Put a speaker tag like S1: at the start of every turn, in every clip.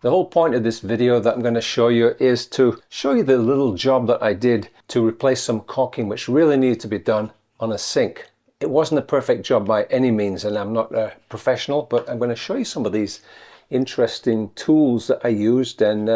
S1: The whole point of this video that I'm going to show you is to show you the little job that I did to replace some caulking which really needed to be done on a sink. It wasn't a perfect job by any means, and I'm not a professional, but I'm going to show you some of these interesting tools that I used, and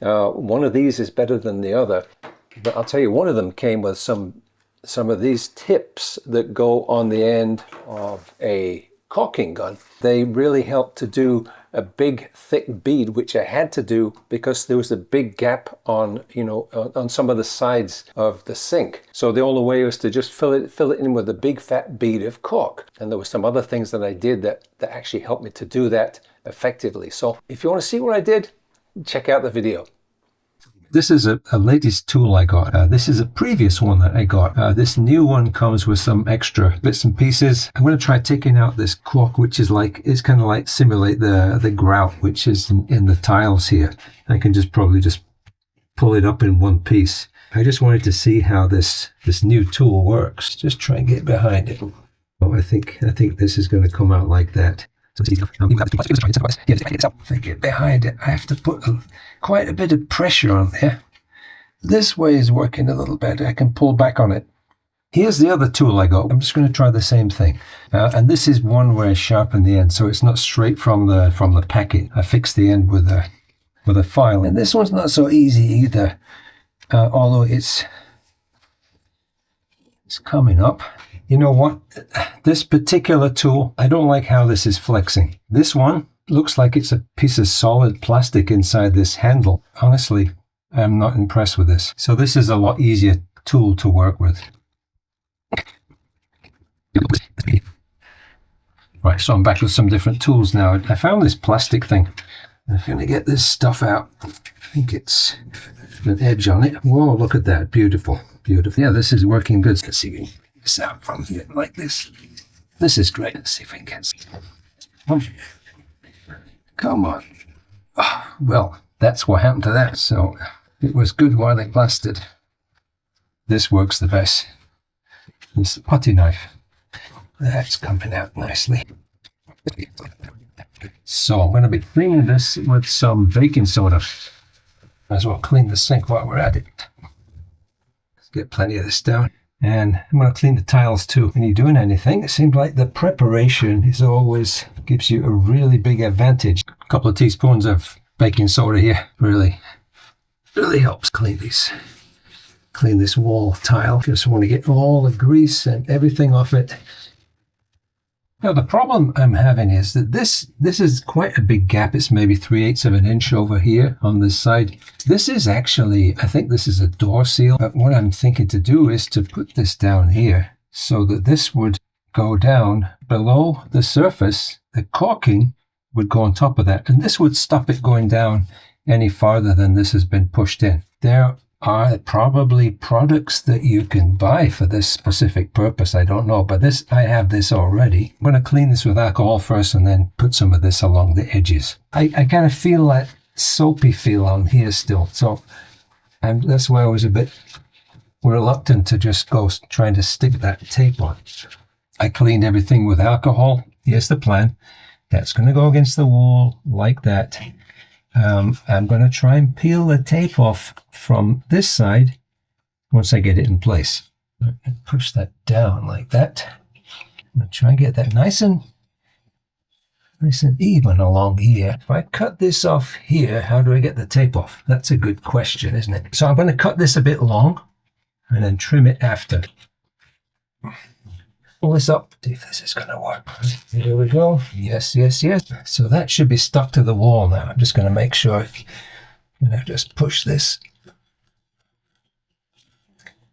S1: one of these is better than the other. But I'll tell you, one of them came with some of these tips that go on the end of a caulking gun. They really help to do a big thick bead, which I had to do because there was a big gap on, on some of the sides of the sink. So the only way was to just fill it in with a big fat bead of caulk. And there were some other things that I did that actually helped me to do that effectively. So if you want to see what I did, check out the video. This is a latest tool I got. This is a previous one that I got. This new one comes with some extra bits and pieces. I'm going to try taking out this caulk, which is kind of like simulate the grout which is in the tiles here. I can probably just pull it up in one piece. I just wanted to see how this new tool works. Just try and get behind it. Oh, I think this is going to come out like that. So if I get behind it, I have to put quite a bit of pressure on there. This way is working a little better. I can pull back on it. Here's the other tool I got. I'm just going to try the same thing. And this is one where I sharpen the end, so it's not straight from the packet. I fix the end with a file. And this one's not so easy either, although it's coming up. You know what? This particular tool, I don't like how this is flexing. This one looks like it's a piece of solid plastic inside this handle. Honestly, I'm not impressed with this. So this is a lot easier tool to work with. Right, so I'm back with some different tools now. I found this plastic thing. I'm going to get this stuff out. I think it's an edge on it. Whoa, look at that. Beautiful. Beautiful. Yeah, this is working good. Let's see if we can get this out from here like this. This is great. Let's see if I can get some. Come on. Oh, well, that's what happened to that. So it was good while it lasted. This works the best. It's the putty knife. That's coming out nicely. So I'm going to be cleaning this with some baking soda. Might as well clean the sink while we're at it. Let's get plenty of this down. And I'm going to clean the tiles too. When you're doing anything, it seems like the preparation is always gives you a really big advantage. A couple of teaspoons of baking soda here really helps clean this wall tile. Just want to get all the grease and everything off it. Now the problem I'm having is that this is quite a big gap. It's maybe 3/8 of an inch over here on this side. This is actually, I think this is a door seal. But what I'm thinking to do is to put this down here so that this would go down below the surface. The caulking would go on top of that, and this would stop it going down any farther than this has been pushed in. There are probably products that you can buy for this specific purpose. I don't know, but I have this already. I'm going to clean this with alcohol first and then put some of this along the edges. I kind of feel that soapy feel on here still, so that's why I was a bit reluctant to just go trying to stick that tape on. I cleaned everything with alcohol. Here's the plan. That's going to go against the wall like that. I'm going to try and peel the tape off from this side once I get it in place. And push that down like that. I'm going to try and get that nice and even along here. If I cut this off here, how do I get the tape off? That's a good question, isn't it? So I'm going to cut this a bit long and then trim it after. Pull this up, see if this is going to work. Here we go. Yes. So that should be stuck to the wall now. I'm just going to make sure. Just push this.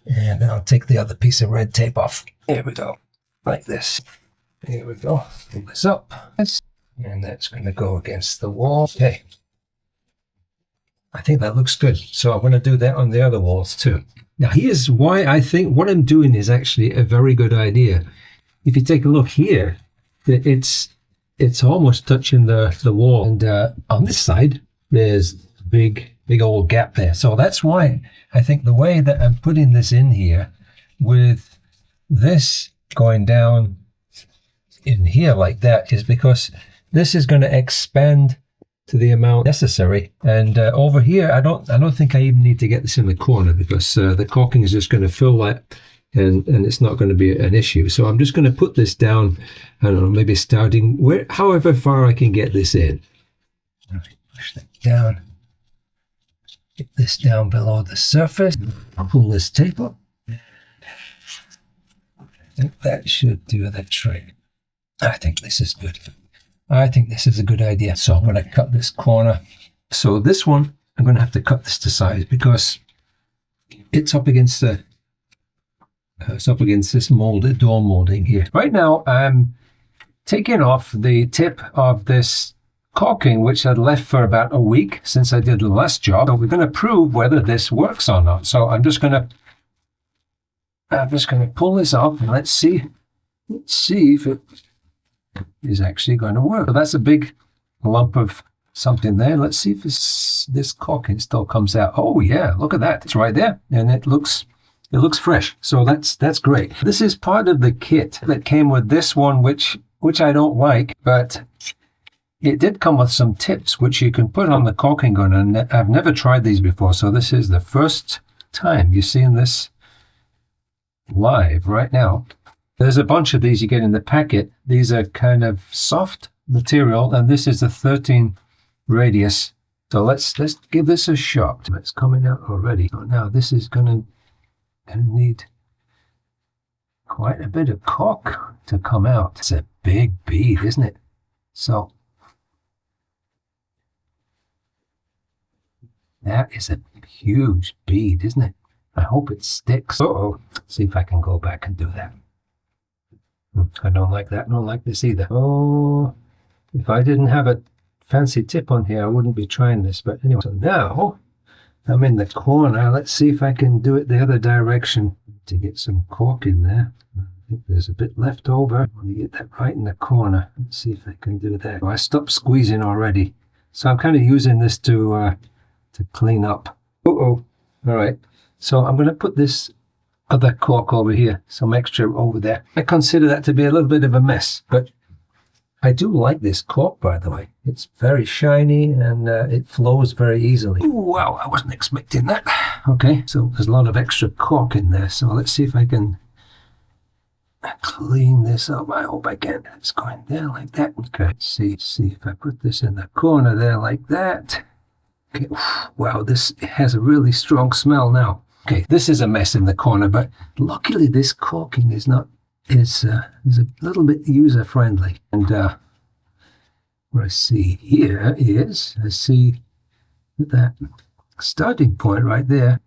S1: And then I'll take the other piece of red tape off. Here we go. Like this. Here we go. Pull this up. And that's going to go against the wall. Okay. I think that looks good. So I'm going to do that on the other walls too. Now here's why I think what I'm doing is actually a very good idea. If you take a look here, it's almost touching the wall. And on this side, there's a big old gap there. So that's why I think the way that I'm putting this in here with this going down in here like that is because this is going to expand to the amount necessary. And over here, I don't think I even need to get this in the corner, because the caulking is just going to fill that, and it's not going to be an issue. So I'm just going to put this down, I don't know, maybe starting however far I can get this in. All right, push that down. Get this down below the surface. Pull this tape up. I think that should do the trick. I think this is good. I think this is a good idea. So I'm going to cut this corner. So this one, I'm going to have to cut this to size, because it's up against this molded door molding here. Right now, I'm taking off the tip of this caulking, which I'd left for about a week since I did the last job. So we're going to prove whether this works or not. So I'm just going to pull this up, and let's see if it is actually going to work. So that's a big lump of something there. Let's see if this caulking still comes out. Oh yeah, look at that. It's right there, and it looks fresh. So that's great. This is part of the kit that came with this one, which I don't like, but it did come with some tips which you can put on the caulking gun, and I've never tried these before, so this is the first time you're seeing this live right now. There's a bunch of these you get in the packet. These are kind of soft material, and this is a 13 radius. So let's give this a shot. It's coming out already. So now this is gonna need quite a bit of caulk to come out. It's a big bead, isn't it? So that is a huge bead, isn't it? I hope it sticks. Uh-oh. See if I can go back and do that. I don't like that. I don't like this either. Oh, if I didn't have a fancy tip on here, I wouldn't be trying this. But anyway, so now I'm in the corner. Let's see if I can do it the other direction to get some caulk in there. I think there's a bit left over. I want to get that right in the corner. Let's see if I can do that. Oh, I stopped squeezing already. So I'm kind of using this to clean up. Uh-oh. All right. So I'm going to put this other caulk over here, some extra over there. I consider that to be a little bit of a mess, but I do like this caulk, by the way. It's very shiny, and it flows very easily. Ooh, wow, I wasn't expecting that. Okay, so there's a lot of extra caulk in there, so let's see if I can clean this up. I hope I can. It's going there like that. Okay, see if I put this in the corner there like that. Okay, wow, this has a really strong smell now. Okay, this is a mess in the corner, but luckily this caulking is a little bit user friendly. And what I see here is I see that starting point right there.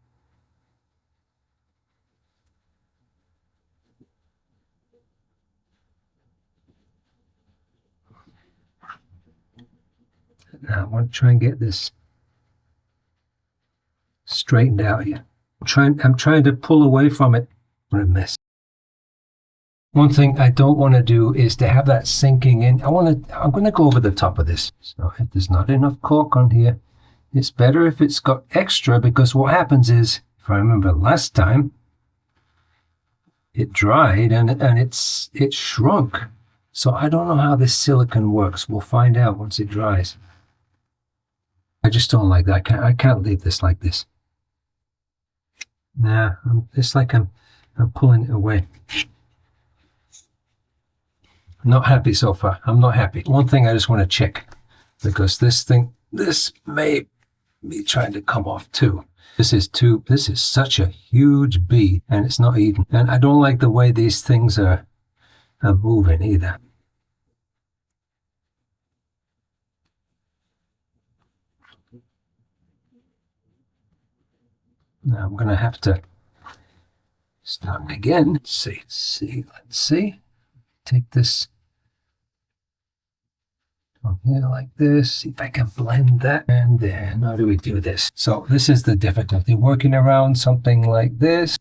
S1: Now I want to try and get this straightened out here. I'm trying to pull away from it. What a mess. One thing I don't want to do is to have that sinking in. I'm going to go over the top of this. So if there's not enough caulk on here, it's better if it's got extra, because what happens is, if I remember last time, it dried and it shrunk. So I don't know how this silicone works. We'll find out once it dries. I just don't like that. I can't leave this like this. Nah, it's like I'm pulling it away. I'm not happy so far. I'm not happy. One thing I just want to check, because this may be trying to come off too. This is such a huge bead, and it's not even. And I don't like the way these things are moving either. Now I'm going to have to start again. Let's see. Take this from here like this. See if I can blend that. And then how do we do this? So this is the difficulty, working around something like this.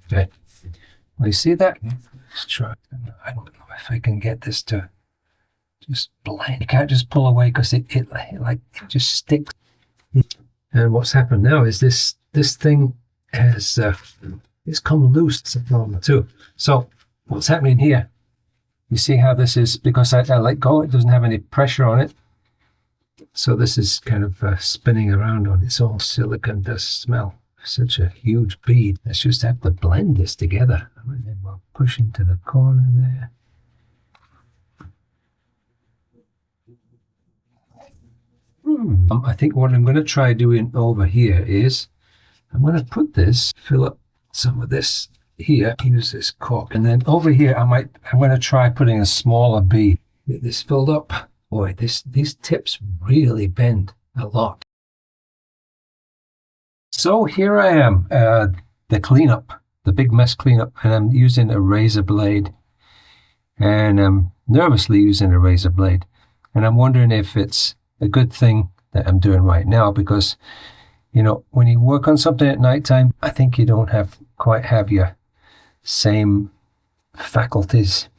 S1: Okay. Well, you see that? Let's try. I don't know if I can get this to just blend. You can't just pull away, because it just sticks. And what's happened now is this thing has it's come loose. It's a problem too. So what's happening here? You see how this is, because I let go, it doesn't have any pressure on it. So this is kind of spinning around on its own. Silicone does smell. Such a huge bead. Let's just have to blend this together. And then we'll push into the corner there. I think what I'm going to try doing over here is I'm going to put this, fill up some of this here, use this caulk, and then over here I'm going to try putting a smaller bead. Get this filled up. Boy, these tips really bend a lot. So here I am, the cleanup, the big mess cleanup, and I'm using a razor blade, and I'm nervously using a razor blade, and I'm wondering if it's a good thing that I'm doing right now, because, you know, when you work on something at nighttime, I think you don't quite have your same faculties.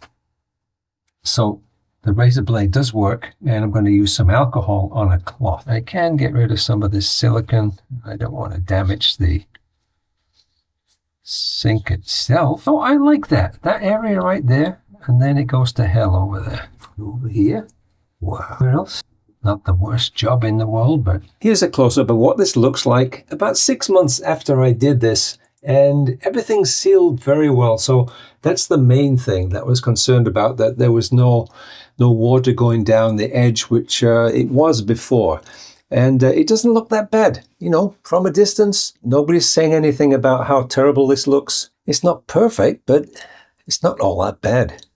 S1: So the razor blade does work, and I'm going to use some alcohol on a cloth. I can get rid of some of this silicone. I don't want to damage the sink itself. Oh, I like that area right there, and then it goes to hell over there. Over here. Wow. Where else? Not the worst job in the world, but here's a close-up of what this looks like about 6 months after I did this, and everything's sealed very well. So that's the main thing that I was concerned about, that there was no water going down the edge, which it was before. And it doesn't look that bad. You know, from a distance, nobody's saying anything about how terrible this looks. It's not perfect, but it's not all that bad.